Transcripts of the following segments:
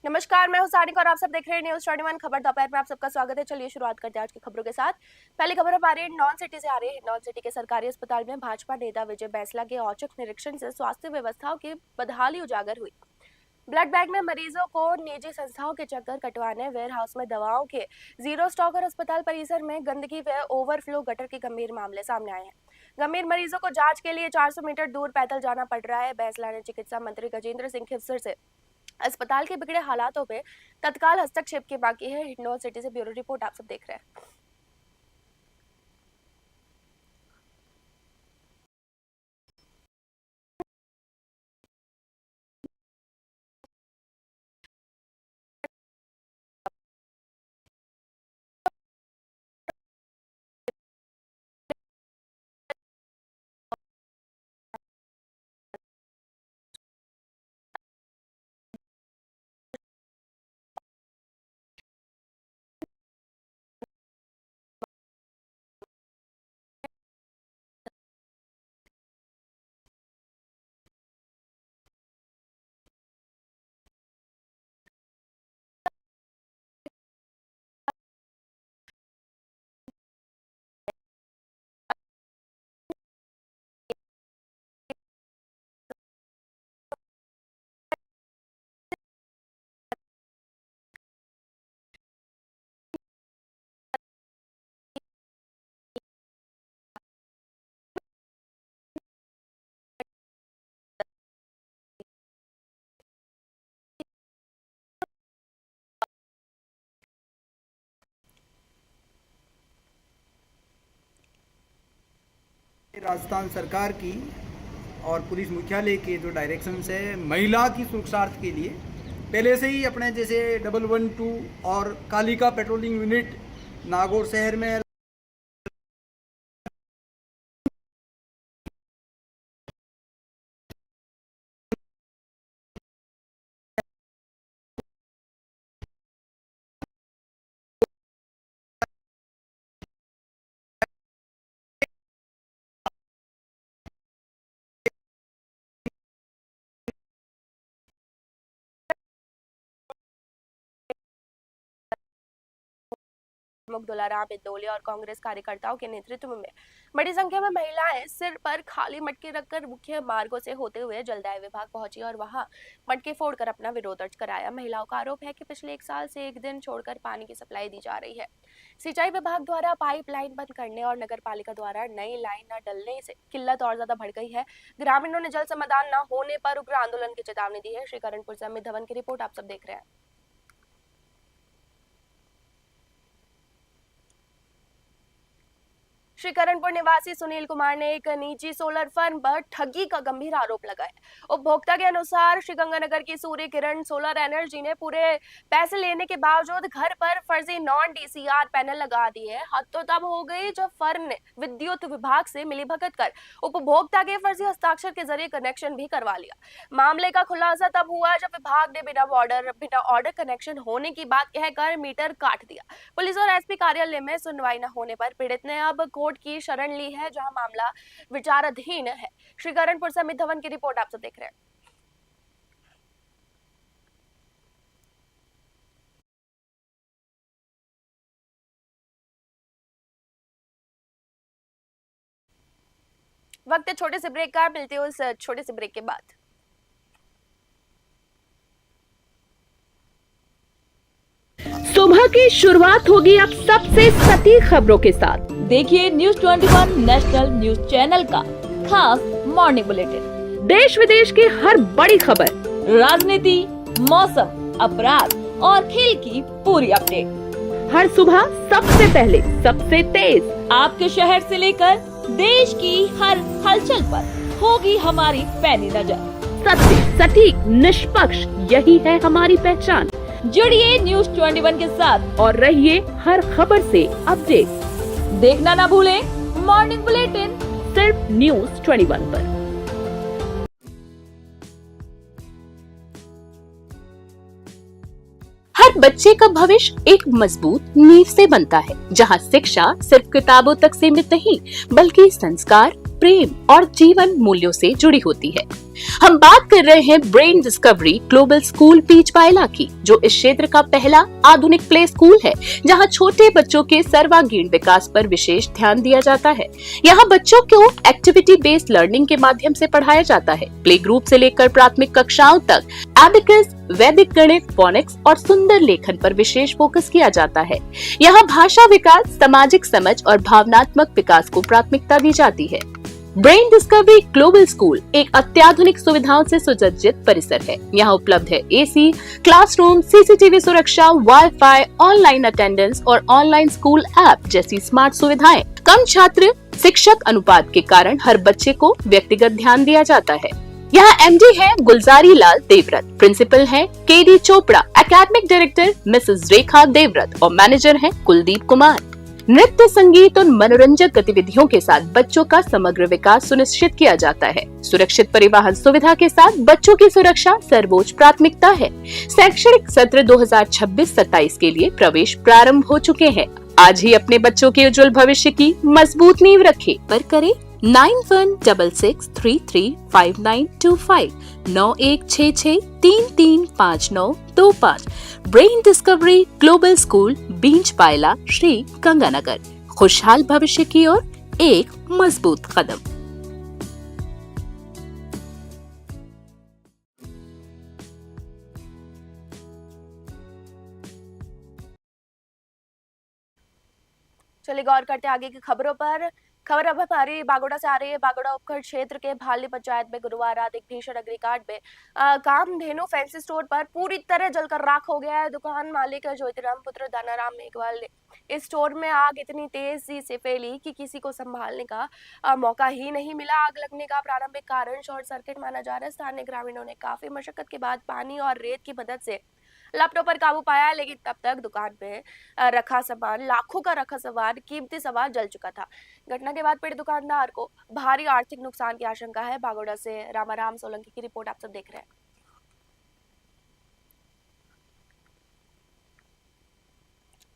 नमस्कार, मैं हूं सानिक और आप सब देख रहे हैं न्यूज़ 21 खबर दोपहर में। आप सबका स्वागत है। चलिए शुरुआत करते हैं आज की खबरों के साथ। पहली खबर हमारे नॉन सिटी से आ रही है। नॉन सिटी के सरकारी अस्पताल में भाजपा नेता विजय बैंसला के औचक निरीक्षण से स्वास्थ्य व्यवस्थाओं की बदहाली उजागर हुई। ब्लड बैंक में मरीजों को निजी संस्थाओं के चक्कर कटवाने, वेयर हाउस में दवाओं के जीरो स्टॉक और अस्पताल परिसर में गंदगी व ओवरफ्लो गटर के गंभीर मामले सामने आए हैं। गंभीर मरीजों को जांच के लिए 400 मीटर दूर पैदल जाना पड़ रहा है। बैंसला ने चिकित्सा मंत्री गजेंद्र सिंह खिवसर से अस्पताल के बिगड़े हालातों में तत्काल हस्तक्षेप की मांग की है। हिंडौन सिटी से ब्यूरो रिपोर्ट आप सब देख रहे हैं। राजस्थान सरकार की और पुलिस मुख्यालय के जो डायरेक्शंस है महिला की सुरक्षार्थ के लिए पहले से ही अपने जैसे 112 और कालिका पेट्रोलिंग यूनिट नागौर शहर में प्रमुख दुलाराम इंदौलिया और कांग्रेस कार्यकर्ताओं के नेतृत्व में बड़ी संख्या में महिलाएं सिर पर खाली मटके रखकर मुख्य मार्गों से होते हुए जलदाय विभाग पहुंची और वहां मटके फोड़कर अपना विरोध दर्ज कराया। महिलाओं का आरोप है कि पिछले 1 साल से एक दिन छोड़कर पानी की सप्लाई दी जा रही है। सिंचाई विभाग द्वारा पाइपलाइन बंद करने और नगर पालिका द्वारा नई लाइन न डलने से किल्लत और ज्यादा बढ़ गई है। ग्रामीणों ने जल समाधान न होने पर उग्र आंदोलन की चेतावनी दी है। श्रीकरणपुर से अमित धवन की रिपोर्ट आप सब देख रहे हैं। श्रीकरणपुर निवासी सुनील कुमार ने एक निजी सोलर फर्म पर ठगी का गंभीर आरोप लगाया। उपभोक्ता के अनुसार श्रीगंगानगर की सूर्य किरण सोलर एनर्जी ने पूरे पैसे लेने के बावजूद घर पर फर्जी नॉन डीसीआर पैनल लगा दिए। हद तो तब हो गई जब फर्म ने विद्युत विभाग से मिलीभगत कर उपभोक्ता के फर्जी हस्ताक्षर के जरिए कनेक्शन भी करवा लिया। मामले का खुलासा तब हुआ जब विभाग ने बिना ऑर्डर कनेक्शन होने की बात कहकर मीटर काट दिया। पुलिस और एसपी कार्यालय में सुनवाई न होने पर पीड़ित ने अब कोर्ट की शरण ली है, जहां मामला विचाराधीन है। श्रीकरणपुर से अमित धवन की रिपोर्ट आप सब देख रहे हैं। वक्त है छोटे से ब्रेक का, मिलते हैं उस छोटे से ब्रेक के बाद। सुबह की शुरुआत होगी अब सबसे सटीक खबरों के साथ। देखिए न्यूज़ 21 नेशनल न्यूज चैनल का खास मॉर्निंग बुलेटिन। देश विदेश की हर बड़ी खबर, राजनीति, मौसम, अपराध और खेल की पूरी अपडेट हर सुबह सबसे पहले, सबसे तेज आपके शहर से लेकर देश की हर हलचल पर होगी हमारी पैनी नजर। सत्य, सटीक, निष्पक्ष, यही है हमारी पहचान। जुड़िए न्यूज़ 21 के साथ और रहिए हर खबर से अपडेट। देखना ना भूलें मॉर्निंग बुलेटिन सिर्फ न्यूज़ 21 पर। हर बच्चे का भविष्य एक मजबूत नींव से बनता है, जहां शिक्षा सिर्फ किताबों तक सीमित नहीं, बल्कि संस्कार, प्रेम और जीवन मूल्यों से जुड़ी होती है। हम बात कर रहे हैं ब्रेन डिस्कवरी ग्लोबल स्कूल बीच बायला की, जो इस क्षेत्र का पहला आधुनिक प्ले स्कूल है, जहां छोटे बच्चों के सर्वांगीण विकास पर विशेष ध्यान दिया जाता है। यहाँ बच्चों को एक्टिविटी बेस्ड लर्निंग के माध्यम से पढ़ाया जाता है। प्ले ग्रुप से लेकर प्राथमिक कक्षाओं तक एबिकस, वैदिक गणित, फोनिक्स और सुंदर लेखन पर विशेष फोकस किया जाता है। यहाँ भाषा विकास, सामाजिक समझ और भावनात्मक विकास को प्राथमिकता दी जाती है। ब्रेन डिस्कवरी ग्लोबल स्कूल एक अत्याधुनिक सुविधाओं से सुसज्जित परिसर है। यहाँ उपलब्ध है एसी, क्लासरूम, सीसीटीवी सुरक्षा, वाईफाई, ऑनलाइन अटेंडेंस और ऑनलाइन स्कूल ऐप जैसी स्मार्ट सुविधाएं। कम छात्र शिक्षक अनुपात के कारण हर बच्चे को व्यक्तिगत ध्यान दिया जाता है। यहाँ एमडी है गुलजारी लाल देवव्रत, प्रिंसिपल है KD Chopra, academic director Mrs Rekha Devvrat और मैनेजर है कुलदीप कुमार। नृत्य, संगीत और मनोरंजक गतिविधियों के साथ बच्चों का समग्र विकास सुनिश्चित किया जाता है। सुरक्षित परिवहन सुविधा के साथ बच्चों की सुरक्षा सर्वोच्च प्राथमिकता है। शैक्षणिक सत्र 2026-27 के लिए प्रवेश प्रारंभ हो चुके हैं। आज ही अपने बच्चों के उज्जवल भविष्य की मजबूत नींव रखें। पर करें 9166335925 9166335925। ब्रेन डिस्कवरी ग्लोबल स्कूल बीच बायला, श्री गंगानगर। खुशहाल भविष्य की ओर एक मजबूत कदम। चलिए गौर करते हैं आगे की खबरों पर। खबर अब हमारी बागोड़ा से आ रही है। बागोड़ा उपखंड क्षेत्र के भाली पंचायत में गुरुवार रात एक भीषण अग्निकांड में कामधेनु फैंसी स्टोर पर पूरी तरह जलकर राख हो गया है। दुकान मालिक ज्योतिराम पुत्र दानाराम मेघवाल ने इस स्टोर में आग इतनी तेजी से फैली कि किसी को संभालने का मौका ही नहीं मिला। आग लगने का प्रारंभिक कारण शॉर्ट सर्किट माना जा रहा है। स्थानीय ग्रामीणों ने काफी मशक्कत के बाद पानी और रेत की मदद से लपटों पर काबू पाया, लेकिन तब तक दुकान में रखा सामान, लाखों का रखा सामान, कीमती सामान जल चुका था। घटना के बाद पीड़ित दुकानदार को भारी आर्थिक नुकसान की आशंका है। बागोड़ा से रामाराम सोलंकी की रिपोर्ट आप सब देख रहे हैं।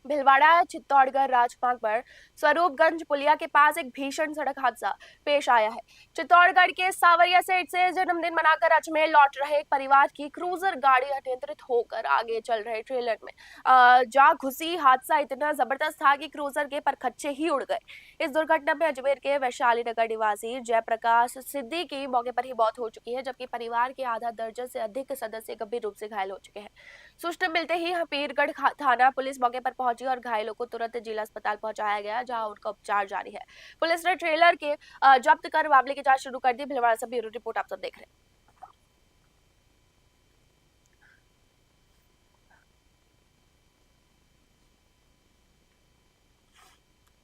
भिलवाड़ा चित्तौड़गढ़ राजमार्ग पर स्वरूपगंज पुलिया के पास एक भीषण सड़क हादसा पेश आया है। चित्तौड़गढ़ के सावरिया सेठ से जन्मदिन मनाकर अजमेर लौट रहे एक परिवार की क्रूजर गाड़ी अनियंत्रित होकर आगे चल रहे ट्रेलर में जा घुसी। हादसा इतना जबरदस्त था कि क्रूजर के परखच्चे ही उड़ गए। इस दुर्घटना में अजमेर के वैशाली नगर निवासी जयप्रकाश सिद्दी की मौके पर ही मौत हो चुकी है, जबकि परिवार के आधा दर्जन से अधिक सदस्य गंभीर रूप से घायल हो चुके हैं। सूचना मिलते ही हमीरगढ़ थाना पुलिस मौके पर पहुंची और घायलों को तुरंत जिला अस्पताल पहुंचाया गया, जहां उनका उपचार जारी है। पुलिस ने ट्रेलर के जब्त कर मामले की जांच शुरू कर दी। भिलवाड़ा से ब्यूरो रिपोर्ट आप सब देख रहे हैं।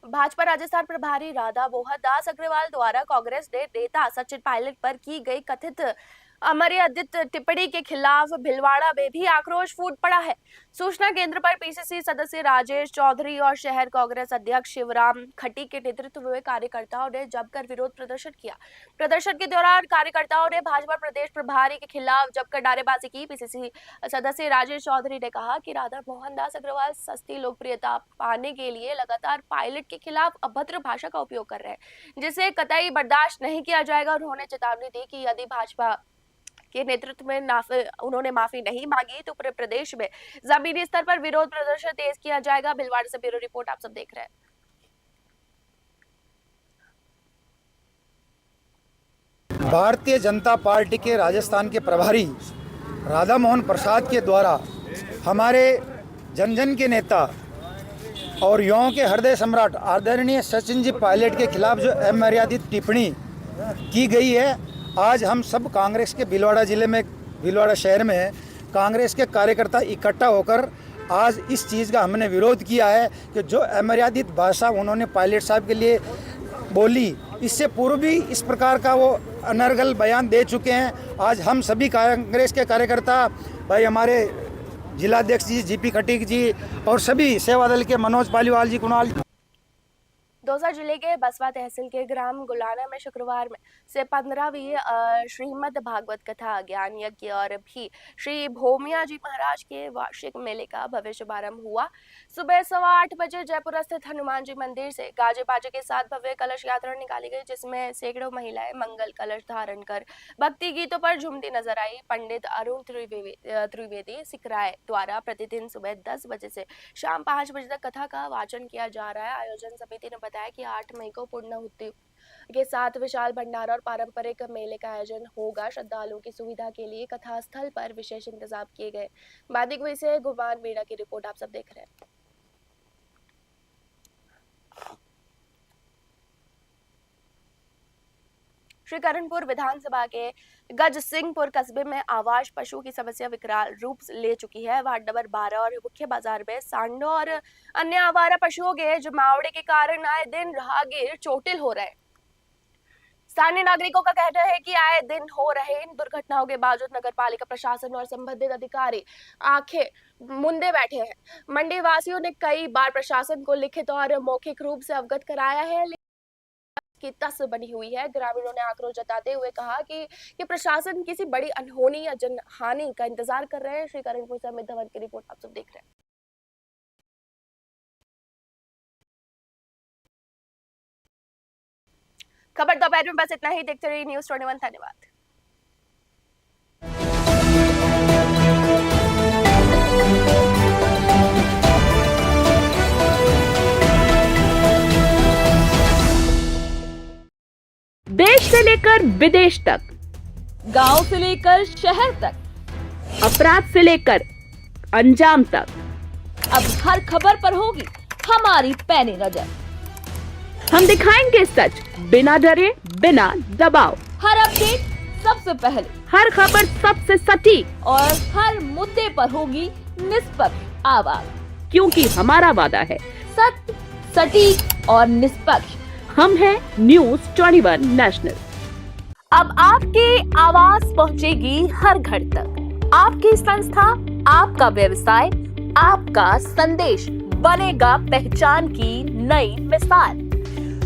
भाजपा राजस्थान प्रभारी राधा मोहन दास अग्रवाल द्वारा कांग्रेस ने नेता सचिन पायलट पर की गई कथित अमर्यादित टिप्पणी के खिलाफ भिलवाड़ा में भी आक्रोश फूट पड़ा है। सूचना केंद्र पर पीसीसी सदस्य राजेश चौधरी और शहर कांग्रेस अध्यक्ष शिवराम खट्टी के नेतृत्व में कार्यकर्ताओं ने जमकर विरोध प्रदर्शन किया। प्रदर्शन के दौरान कार्यकर्ताओं ने भाजपा प्रदेश प्रभारी के खिलाफ जमकर नारेबाजी की। पीसीसी सदस्य राजेश चौधरी ने कहा कि राधा मोहन दास अग्रवाल सस्ती लोकप्रियता पाने के लिए लगातार पायलट के खिलाफ अभद्र भाषा का उपयोग कर रहे हैं, जिसे कतई बर्दाश्त नहीं किया जाएगा। उन्होंने चेतावनी दी कि यदि भाजपा के नेतृत्व में उन्होंने माफी नहीं मांगी तो पूरे प्रदेश में जमीनी स्तर पर विरोध प्रदर्शन तेज किया जाएगा। भिलवाड़ा से ब्यूरो रिपोर्ट आप सब देख रहे हैं। भारतीय जनता पार्टी के राजस्थान के प्रभारी राधा मोहन प्रसाद के द्वारा हमारे जन जन के नेता और युवाओं के हृदय सम्राट आदरणीय सचिन जी पायलट के खिलाफ जो अमर्यादित टिप्पणी की गई है, आज हम सब कांग्रेस के भिलवाड़ा जिले में, भिलवाड़ा शहर में कांग्रेस के कार्यकर्ता इकट्ठा होकर आज इस चीज़ का हमने विरोध किया है कि जो अमर्यादित भाषा उन्होंने पायलट साहब के लिए बोली, इससे पूर्व भी इस प्रकार का वो अनर्गल बयान दे चुके हैं। आज हम सभी कांग्रेस के कार्यकर्ता भाई, हमारे जिलाध्यक्ष जी जीपी खटीक जी और सभी सेवा दल के मनोज पालीवाल जी, कुणाल दौसा जिले के बसवा तहसील के ग्राम गुलाना में शुक्रवार में से 15वीं श्रीमद् भागवत कथा ज्ञान यज्ञ और भी श्री भोमिया जी महाराज के वार्षिक मेले का भव्य शुभारंभ हुआ। सुबह 8:15 बजे जयपुर स्थित हनुमान जी मंदिर से गाजे बाजे के साथ भव्य कलश यात्रा निकाली गई, जिसमें सैकड़ों महिलाएं मंगल कलश धारण कर भक्ति गीतों पर झूमती नजर आई। पंडित अरुण त्रिवेदी सिकराय द्वारा प्रतिदिन सुबह 10 बजे से शाम 5 बजे तक कथा का वाचन किया जा रहा है। आयोजन समिति ने बताया कि 8 मई को पूर्णाहुति के साथ विशाल भंडारा और पारंपरिक मेले का आयोजन होगा। श्रद्धालुओं की सुविधा के लिए कथा स्थल पर विशेष इंतजाम किए गए। बादिक से गुमान मीणा की रिपोर्ट आप सब देख रहे हैं। श्रीकरणपुर विधानसभा के गजसिंहपुर कस्बे में आवास पशु की समस्या विकराल रूप ले चुकी है। वार्ड नंबर 12 और मुख्य बाजार में सांडों और अन्य आवारा पशुओं के जमावड़े के कारण आए दिन राहगीर चोटिल हो रहे हैं। स्थानीय नागरिकों का कहना है कि आए दिन हो रहे इन दुर्घटनाओं के बावजूद नगर पालिका प्रशासन और संबंधित अधिकारी आंखें मूंदे बैठे हैं। मंडी वासियों ने कई बार प्रशासन को लिखित और मौखिक रूप से अवगत कराया है की तस बनी हुई है। ग्रामीणों ने आक्रोश जताते हुए कहा कि प्रशासन किसी बड़ी अनहोनी या जनहानि का इंतजार कर रहे हैं। श्रीकरणपुर से अमित धवन की रिपोर्ट आप सब देख रहे हैं। खबर दोपहर में बस इतना ही। देखते रहिए न्यूज़ 21। धन्यवाद। देश से लेकर विदेश तक, गांव से लेकर शहर तक, अपराध से लेकर अंजाम तक, अब हर खबर पर होगी हमारी पैनी नजर। हम दिखाएंगे सच बिना डरे, बिना दबाव। हर अपडेट सबसे पहले, हर खबर सबसे सटीक और हर मुद्दे पर होगी निष्पक्ष आवाज, क्योंकि हमारा वादा है सत्य, सटीक और निष्पक्ष। हम हैं न्यूज़ 21 नेशनल। अब आपके आवाज पहुंचेगी हर घर तक। आपकी संस्था, आपका व्यवसाय, आपका संदेश बनेगा पहचान की नई मिसाल।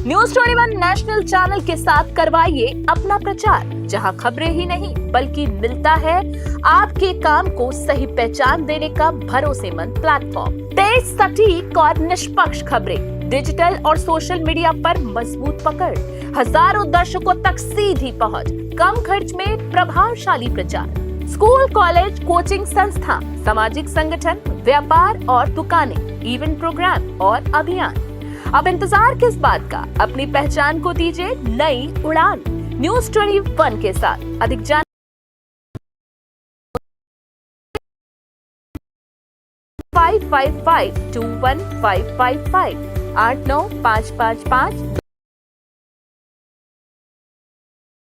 न्यूज़ 21 नेशनल चैनल के साथ करवाइए अपना प्रचार, जहां खबरें ही नहीं बल्कि मिलता है आपके काम को सही पहचान देने का भरोसेमंद प्लेटफॉर्म। तेज, सटीक और निष्पक्ष खबरें, डिजिटल और सोशल मीडिया पर मजबूत पकड़, हजारों दर्शकों तक सीधी पहुंच, कम खर्च में प्रभावशाली प्रचार। स्कूल, कॉलेज, कोचिंग संस्था, सामाजिक संगठन, व्यापार और दुकानें, इवेंट प्रोग्राम और अभियान। अब इंतजार किस बात का? अपनी पहचान को दीजिए नई उड़ान। न्यूज़ 21 के साथ अधिक जान 55521555 895555